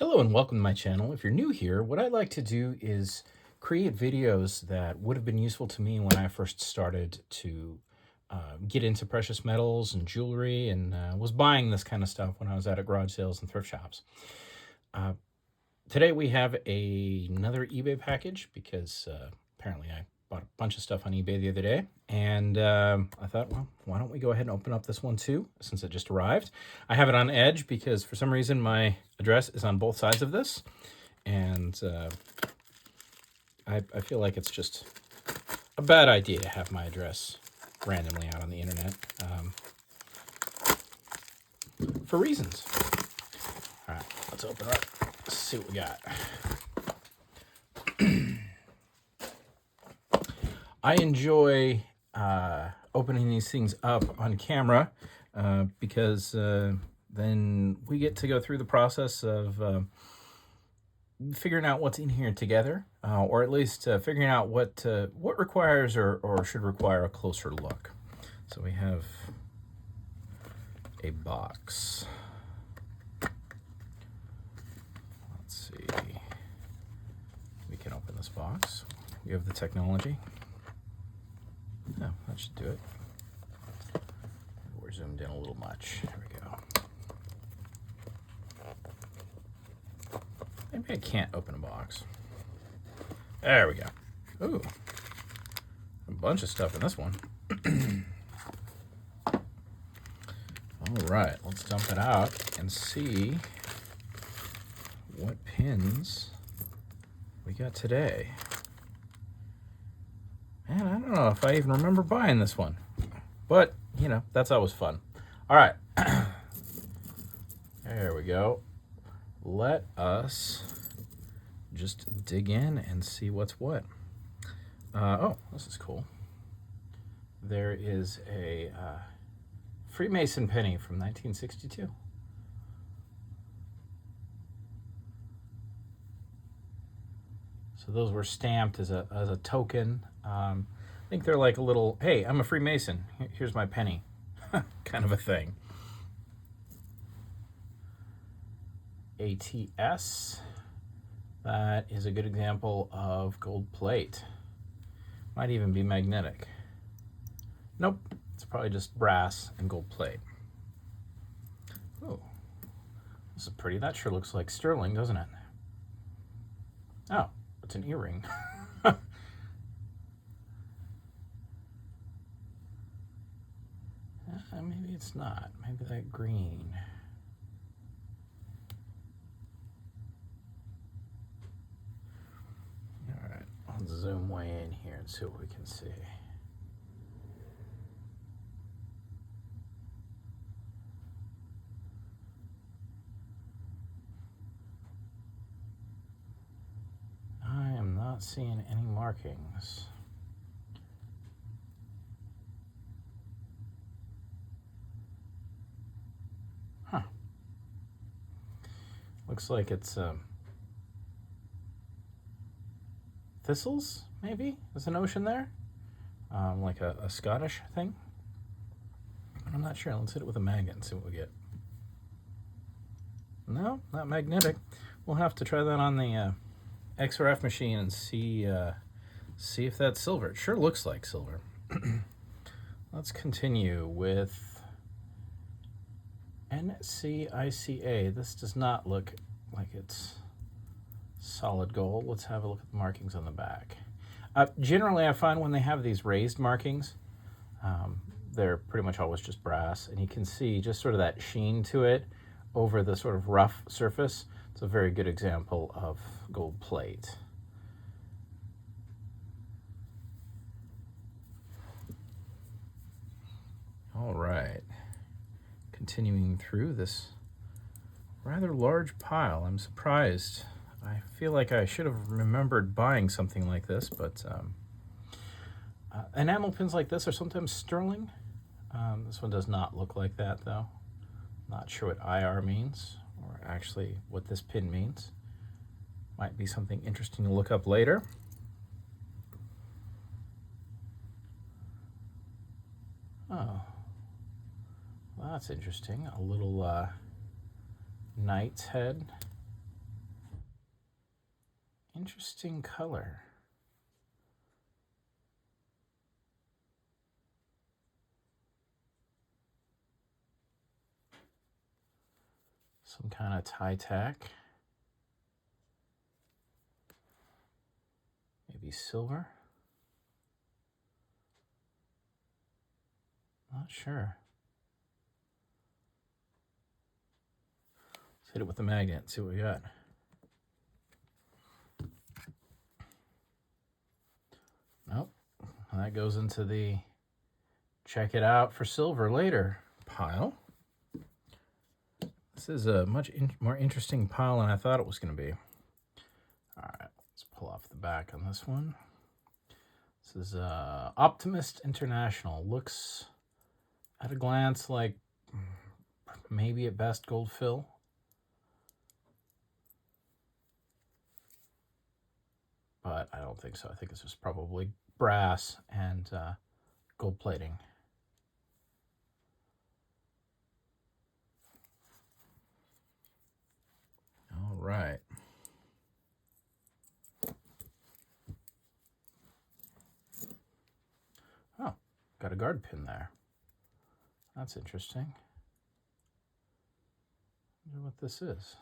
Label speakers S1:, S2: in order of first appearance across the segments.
S1: Hello and welcome to my channel. If you're new here, what I'd like to do is create videos that would have been useful to me when I first started to get into precious metals and jewelry and was buying this kind of stuff when I was at garage sales and thrift shops. Today we have another eBay package because apparently I bought a bunch of stuff on eBay the other day. And I thought, well, why don't we go ahead and open up this one too, since it just arrived. I have it on edge because for some reason my address is on both sides of this. And I feel like it's just a bad idea to have my address randomly out on the internet for reasons. All right, let's open it up. Let's see what we got. I enjoy opening these things up on camera because then we get to go through the process of figuring out what's in here together, or at least figuring out what requires or should require a closer look. So we have a box. Let's see. We can open this box. We have the technology. No, that should do it. We're zoomed in a little much. There we go. Maybe I can't open a box. There we go. Ooh, a bunch of stuff in this one. All right, let's dump it out and see what pins we got today. Man, I don't know if I even remember buying this one, but you know, that's always fun. All right, there we go. Let us just dig in and see what's what. Oh, this is cool. There is a Freemason penny from 1962. So those were stamped as a token. I think they're like a little, hey, I'm a Freemason. Here's my penny, kind of a thing. ATS. That is a good example of gold plate. Might even be magnetic. Nope, it's probably just brass and gold plate. Oh, this is pretty. That sure looks like sterling, doesn't it? Oh, it's an earring. Maybe it's not. Maybe that green. All right, I'll zoom way in here and see what we can see. I am not seeing any markings. Huh. Looks like it's thistles, maybe? There's a notion there? Like a Scottish thing? I'm not sure. Let's hit it with a magnet and see what we get. No, not magnetic. We'll have to try that on the XRF machine and see if that's silver. It sure looks like silver. Let's continue with NCICA. This does not look like it's solid gold. Let's have a look at the markings on the back. Generally, I find when they have these raised markings, they're pretty much always just brass, and you can see just sort of that sheen to it over the sort of rough surface. It's a very good example of gold plate. All right, continuing through this rather large pile. I'm surprised. I feel like I should have remembered buying something like this, but enamel pins like this are sometimes sterling. This one does not look like that, though. Not sure what IR means, or actually what this pin means. Might be something interesting to look up later. Oh, well, that's interesting. A little knight's head. Interesting color. Some kind of tie tack. Maybe silver. Not sure. Let's hit it with the magnet and see what we got. Nope. That goes into the check it out for silver later pile. This is a much more interesting pile than I thought it was going to be. All right, let's pull off the back on this one. This is Optimist International. Looks at a glance like maybe at best gold fill. But I don't think so. I think this is probably brass and gold plating. All right. Oh, got a guard pin there. That's interesting. I wonder what this is.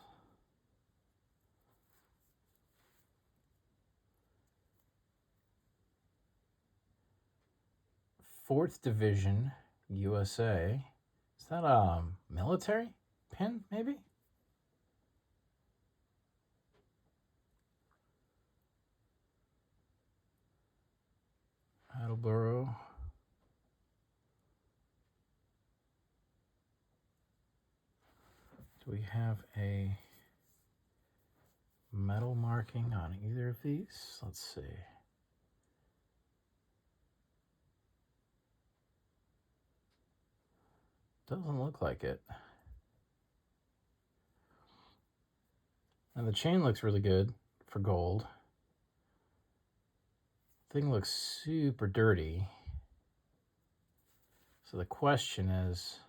S1: Fourth Division, USA. Is that a military pin, maybe? Attleboro. Do we have a metal marking on either of these? Let's see. Doesn't look like it. And the chain looks really good for gold. Thing looks super dirty. So the question is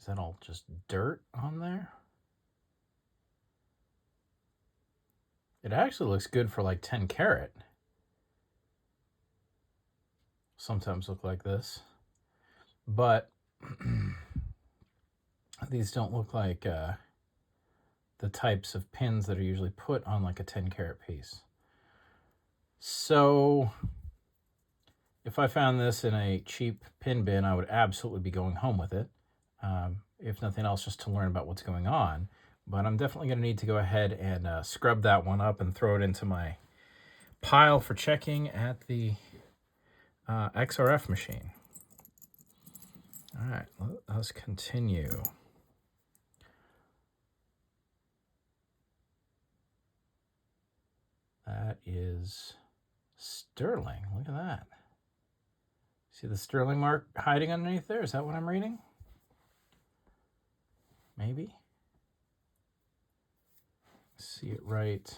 S1: that all just dirt on there? It actually looks good for like 10 karat. Sometimes look like this. But these don't look like the types of pins that are usually put on like a 10 karat piece. So if I found this in a cheap pin bin, I would absolutely be going home with it. If nothing else, just to learn about what's going on. But I'm definitely going to need to go ahead and scrub that one up and throw it into my pile for checking at the XRF machine. All right, let us continue. That is sterling. Look at that. See the sterling mark hiding underneath there? Is that what I'm reading? Maybe. See it right.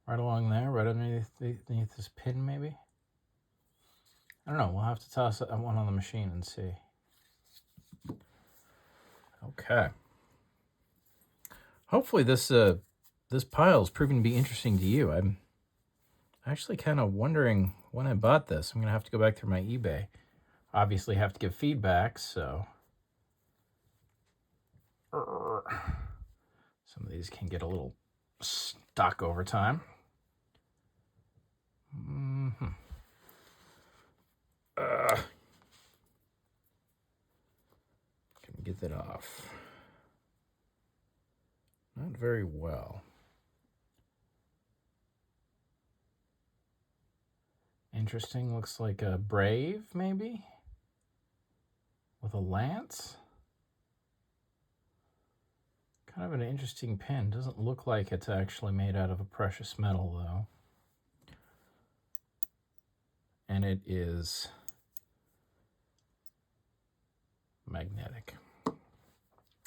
S1: Right along there, right underneath this pin, maybe? I don't know. We'll have to toss one on the machine and see. Okay. Hopefully this pile is proving to be interesting to you. I'm actually kind of wondering when I bought this. I'm going to have to go back through my eBay. Obviously have to give feedback, so some of these can get a little stuck over time. Can get that off. Not very well. Interesting. Looks like a brave, maybe? With a lance? Kind of an interesting pin. Doesn't look like it's actually made out of a precious metal, though. And it is magnetic.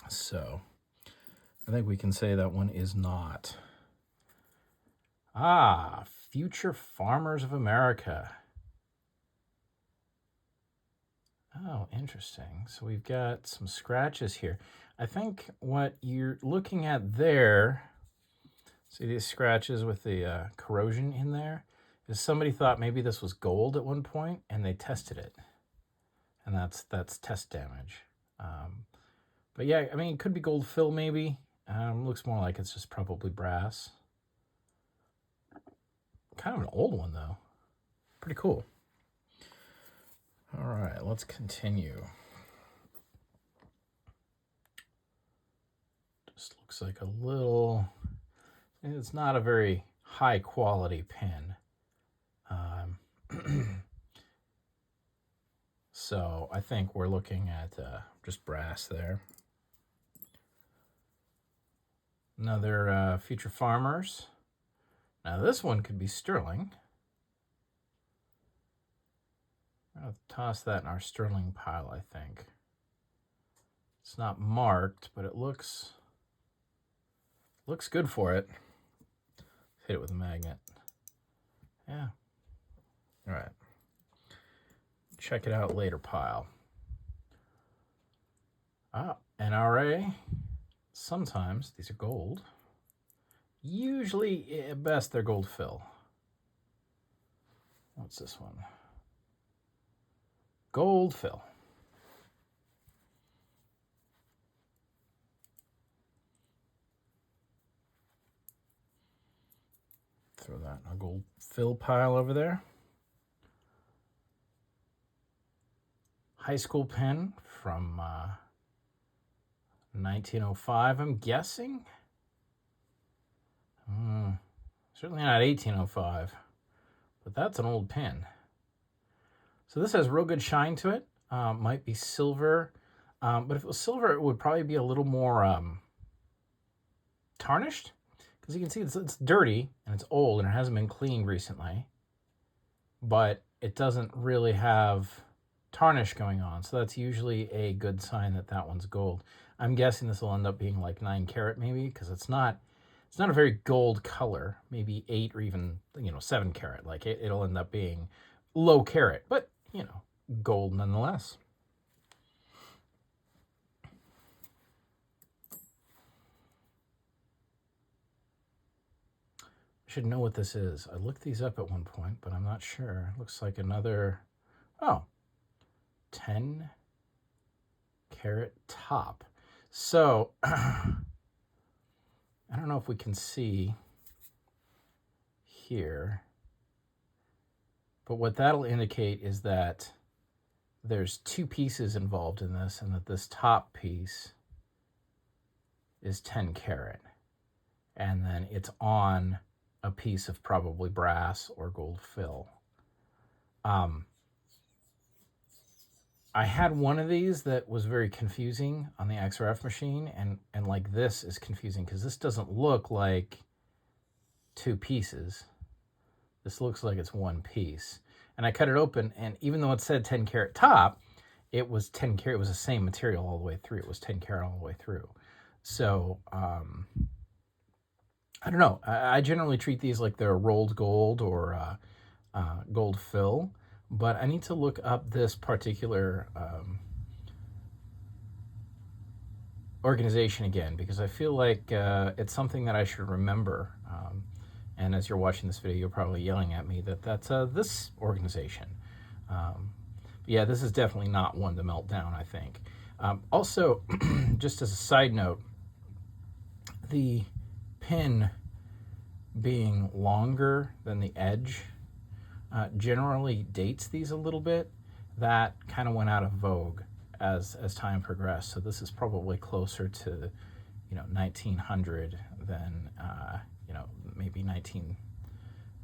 S1: So I think we can say that one is not. Future Farmers of America. Oh, interesting. So we've got some scratches here. I think what you're looking at there, see these scratches with the corrosion in there, is somebody thought maybe this was gold at one point and they tested it. And that's test damage. But yeah, I mean, it could be gold fill maybe. Looks more like it's just probably brass. Kind of an old one though. Pretty cool. All right, let's continue. Just looks like a little, it's not a very high quality pen. So I think we're looking at just brass there. Another Future Farmers. Now this one could be sterling. I'll toss that in our sterling pile, I think. It's not marked, but it looks good for it. Hit it with a magnet. Yeah. All right. Check it out later pile. NRA. Sometimes these are gold. Usually, at best, they're gold fill. What's this one? Gold fill. Throw that in a gold fill pile over there. High school pen from 1905, I'm guessing. Certainly not 1805, but that's an old pen. So this has real good shine to it. Might be silver, but if it was silver, it would probably be a little more tarnished. Because you can see it's dirty and it's old and it hasn't been cleaned recently, but it doesn't really have tarnish going on. So that's usually a good sign that that one's gold. I'm guessing this will end up being like 9 karat maybe, because it's not a very gold color, maybe 8 or even 7 karat. Like it'll end up being low carat, but gold nonetheless. I should know what this is. I looked these up at one point, but I'm not sure. It looks like another 10 karat top. So I don't know if we can see here, but what that'll indicate is that there's 2 pieces involved in this, and that this top piece is 10 karat, and then it's on a piece of probably brass or gold fill. I had one of these that was very confusing on the XRF machine, and like this is confusing because this doesn't look like 2 pieces. This looks like it's 1 piece. And I cut it open, and even though it said 10 karat top, it was 10 karat. It was the same material all the way through. It was 10 karat all the way through. So I don't know. I generally treat these like they're rolled gold or gold fill, but I need to look up this particular organization again, because I feel like it's something that I should remember. And as you're watching this video, you're probably yelling at me that that's this organization. Yeah, this is definitely not one to melt down, I think. Also, just as a side note, the pin being longer than the edge generally dates these a little bit. That kind of went out of vogue as time progressed. So this is probably closer to 1900 than maybe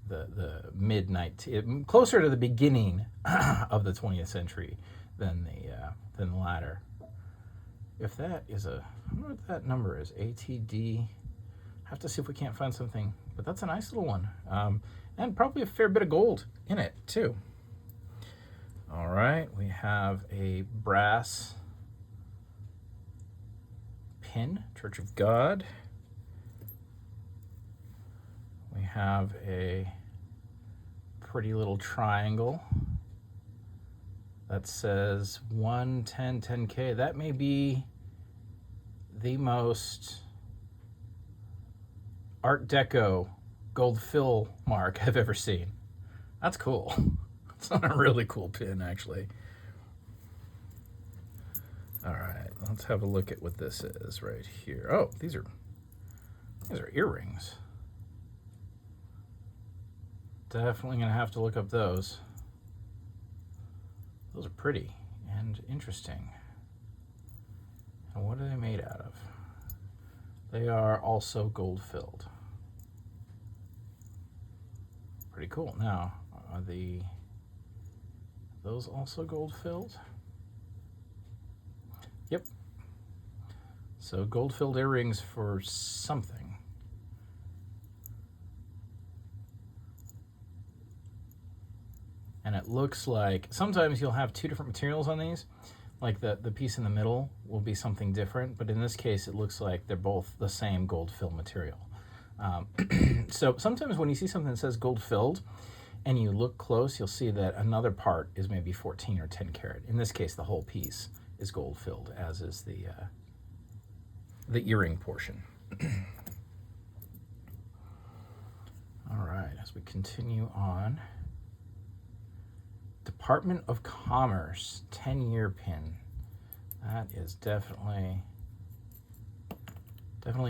S1: the mid 19, closer to the beginning of the 20th century than the latter. If that is I wonder what that number is. ATD. Have to see if we can't find something, but that's a nice little one, and probably a fair bit of gold in it too. All right, we have a brass pin, Church of God. We have a pretty little triangle. That says 11010K. That may be the most Art Deco gold fill mark I've ever seen. That's cool. It's not a really cool pin, actually. All right, let's have a look at what this is right here. Oh, these are earrings. Definitely gonna have to look up those. Those are pretty and interesting. And what are they made out of? They are also gold filled. Pretty cool. Now, are those also gold filled? Yep. So gold filled earrings for something. And it looks like sometimes you'll have two different materials on these. Like the piece in the middle will be something different, but in this case it looks like they're both the same gold fill material. So sometimes when you see something that says gold filled and you look close, you'll see that another part is maybe 14 or 10 karat. In this case, the whole piece is gold filled, as is the earring portion. All right, as we continue on, Department of Commerce 10-year pin. That is definitely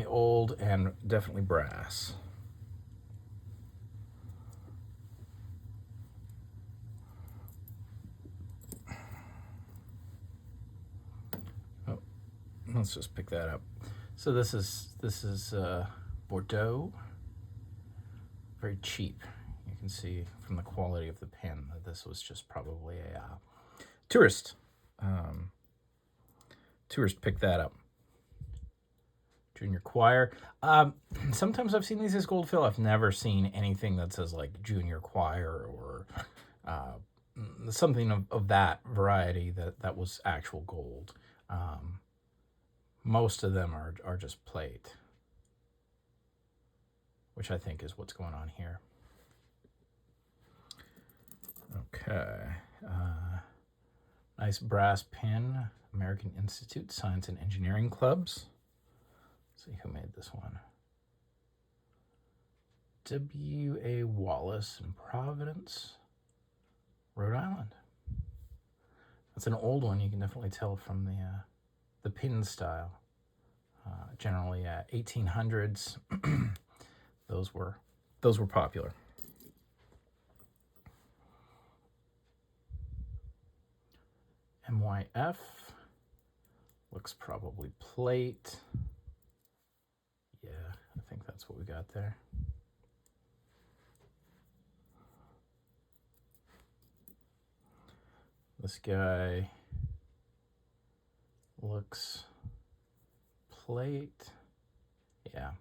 S1: old and definitely brass. Oh, let's just pick that up. So this is Bordeaux. Very cheap. You can see from the quality of the pin that this was just probably a tourist. Tourist picked that up. Junior choir. Sometimes I've seen these as gold fill. I've never seen anything that says like junior choir or something of that variety that was actual gold. Most of them are just plate, which I think is what's going on here. Okay. Nice brass pin. American Institute Science and Engineering Clubs. Let's see who made this one. W.A. Wallace in Providence, Rhode Island. That's an old one. You can definitely tell from the pin style. Generally 1800s. Those were popular. MYF looks probably plate. Yeah, I think that's what we got there. This guy looks plate. Yeah.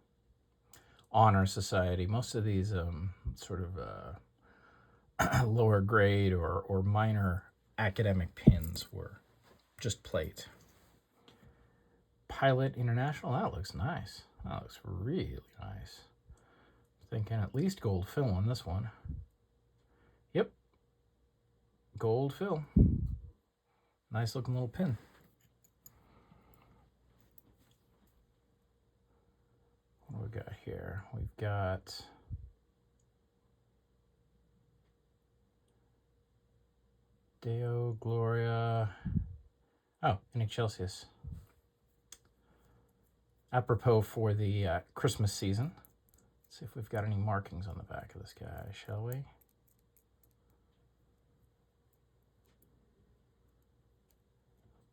S1: Honor Society. Most of these sort of lower grade or minor academic pins were just plate. Pilot International. That looks nice. That looks really nice. Thinking at least gold fill on this one. Yep. Gold fill. Nice looking little pin. What do we got here? We've got Deo Gloria. Oh, in Celsius. Apropos for the Christmas season. Let's see if we've got any markings on the back of this guy, shall we?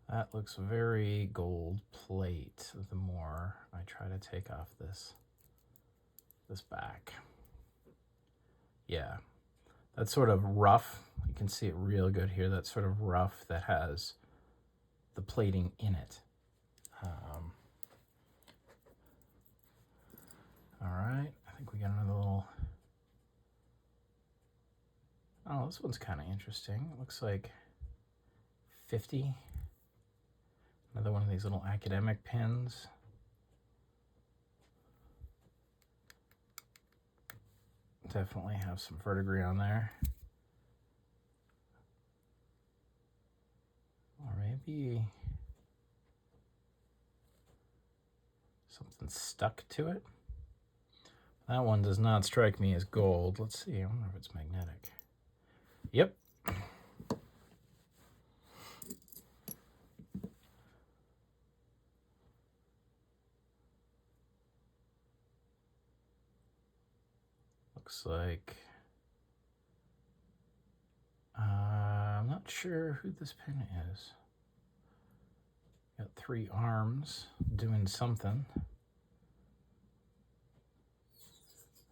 S1: That looks very gold plate the more I try to take off this back. Yeah, that's sort of rough. You can see it real good here. That's sort of rough that has the plating in it. All right, I think we got another little... Oh, this one's kind of interesting. It looks like 50. Another one of these little academic pins. Definitely have some verdigris on there. maybe something stuck to it. That one does not strike me as gold. Let's see. I wonder if it's magnetic. Yep. Looks like... I'm not sure who this pin is. Got 3 arms doing something.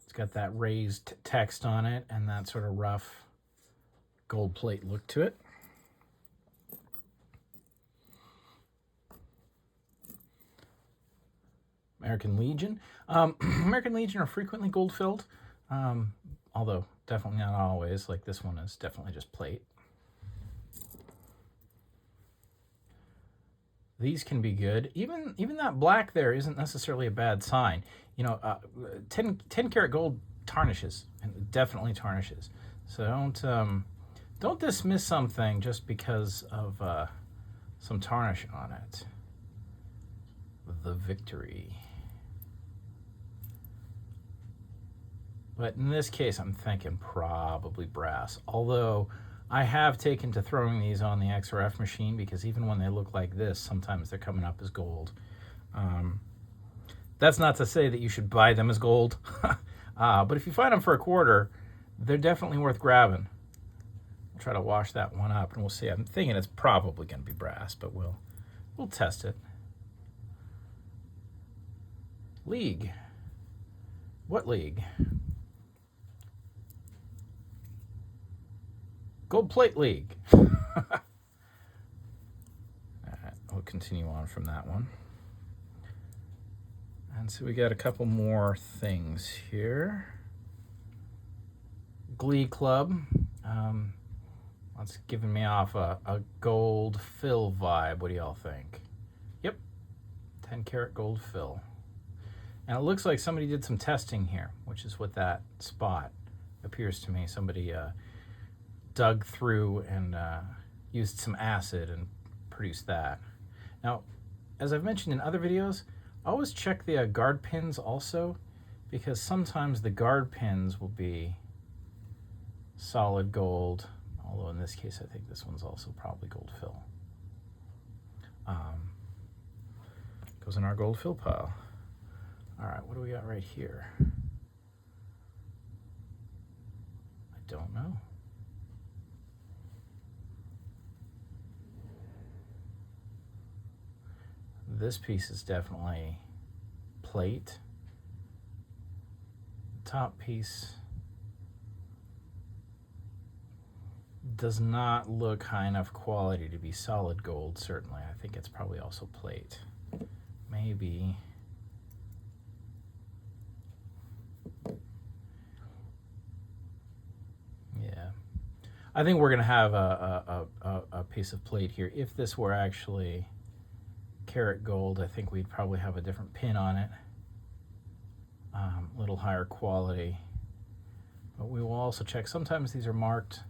S1: It's got that raised text on it and that sort of rough gold plate look to it. American Legion. American Legion are frequently gold filled, although definitely not always. Like this one is definitely just plate. These can be good. Even that black there isn't necessarily a bad sign. You know, 10 karat gold tarnishes, and definitely tarnishes. So don't dismiss something just because of some tarnish on it. The Victory. But in this case, I'm thinking probably brass. Although I have taken to throwing these on the XRF machine because even when they look like this, sometimes they're coming up as gold. That's not to say that you should buy them as gold. But if you find them for a quarter, they're definitely worth grabbing. We'll try to wash that one up and we'll see. I'm thinking it's probably going to be brass, but we'll test it. League. What league? Gold Plate League. All right, we'll continue on from that one. And so we got a couple more things here. Glee Club. That's giving me off a gold fill vibe. What do y'all think? Yep, 10 karat gold fill. And it looks like somebody did some testing here, which is what that spot appears to me. Somebody dug through and used some acid and produced that. Now, as I've mentioned in other videos, always check the guard pins also, because sometimes the guard pins will be solid gold, although in this case I think this one's also probably gold fill. Goes in our gold fill pile. All right, what do we got right here? I don't know. This piece is definitely plate. Top piece does not look high enough quality to be solid gold, certainly. I think it's probably also plate. Maybe. Yeah. I think we're going to have a piece of plate here. If this were actually karat gold, I think we'd probably have a different pin on it, a little higher quality. But we will also check. Sometimes these are marked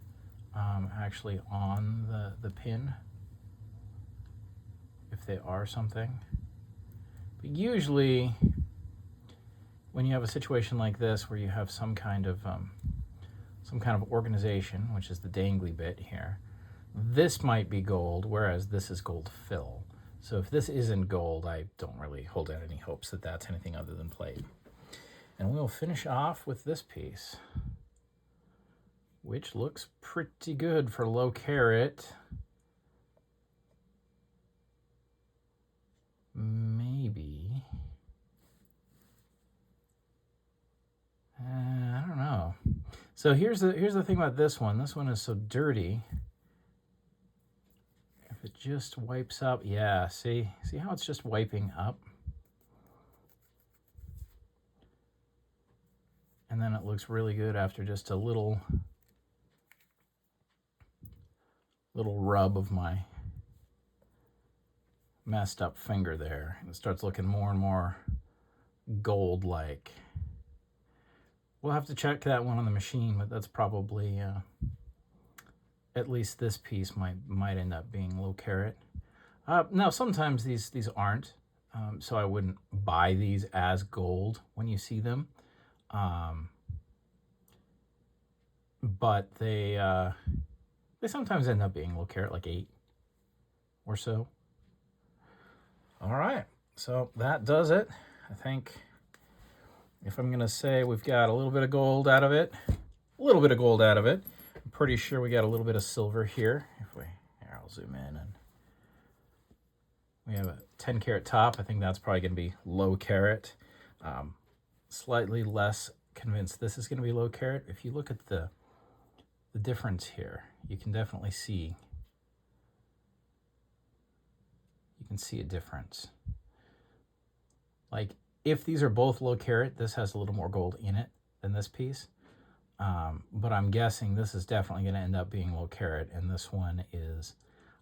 S1: actually on the pin, if they are something. But usually, when you have a situation like this where you have some kind of organization, which is the dangly bit here, this might be gold, whereas this is gold fill. So if this isn't gold, I don't really hold out any hopes that that's anything other than plate. And we'll finish off with this piece, which looks pretty good for low carat. Maybe. I don't know. So here's the thing about this one. This one is so dirty. If it just wipes up, yeah, see how it's just wiping up? And then it looks really good after just a little rub of my messed up finger there. It starts looking more and more gold-like. We'll have to check that one on the machine, but that's probably, at least this piece might end up being low carat. Now, sometimes these aren't, so I wouldn't buy these as gold when you see them. But they sometimes end up being low carat, like 8 or so. All right, so that does it. I think if I'm gonna say we've got a little bit of gold out of it, I'm pretty sure we got a little bit of silver here. Here, I'll zoom in, and we have a 10 carat top. I think that's probably gonna be low carat. Slightly less convinced this is gonna be low carat. If you look at the difference here, you can definitely see. You can see a difference. Like, if these are both low carat, this has a little more gold in it than this piece. But I'm guessing this is definitely going to end up being low carat, and this one is,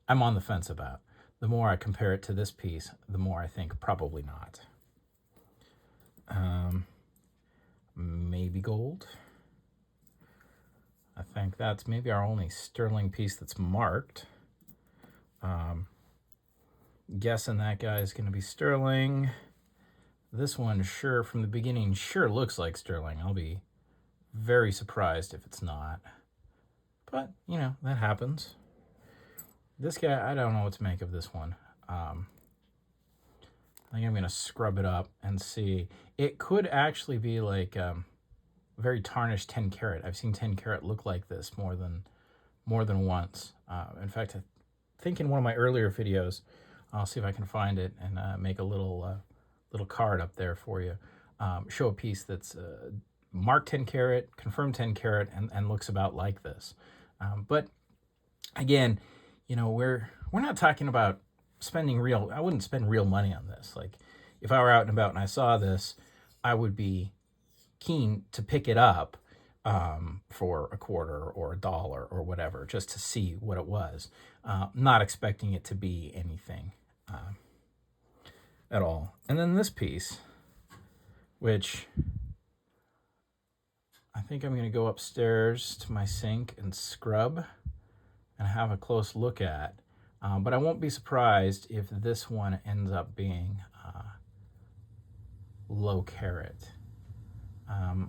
S1: I'm on the fence about. The more I compare it to this piece, the more I think probably not. Maybe gold. I think that's maybe our only sterling piece that's marked. Guessing that guy is going to be sterling. This one, sure, from the beginning, sure looks like sterling. I'll be very surprised if it's not. But, you know, that happens. This guy, I don't know what to make of this one. I think I'm going to scrub it up and see. It could actually be like very tarnished 10 carat. I've seen 10 carat look like this more than once. In fact, I think in one of my earlier videos, I'll see if I can find it and make a little card up there for you. Show a piece that's marked 10 carat, confirmed 10 carat, and looks about like this. But again, you know, we're not talking about spending real. I wouldn't spend real money on this. Like, if I were out and about and I saw this, I would be keen to pick it up for $0.25 or $1 or whatever, just to see what it was. Not expecting it to be anything at all. And then this piece, which I think I'm going to go upstairs to my sink and scrub and have a close look at. But I won't be surprised if this one ends up being low carat.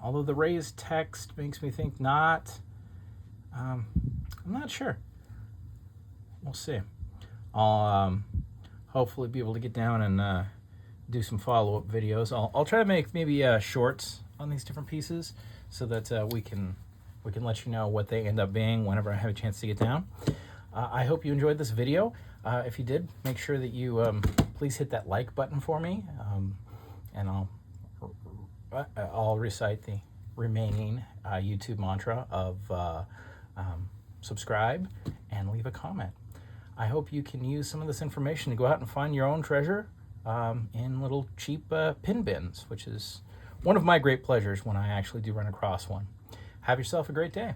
S1: Although the raised text makes me think not. I'm not sure. We'll see. I'll hopefully be able to get down and do some follow-up videos. I'll try to make maybe shorts on these different pieces so that we can let you know what they end up being whenever I have a chance to get down. I hope you enjoyed this video. If you did, make sure that you please hit that like button for me, and I'll recite the remaining YouTube mantra of subscribe and leave a comment. I hope you can use some of this information to go out and find your own treasure in little cheap pin bins, which is one of my great pleasures when I actually do run across one. Have yourself a great day.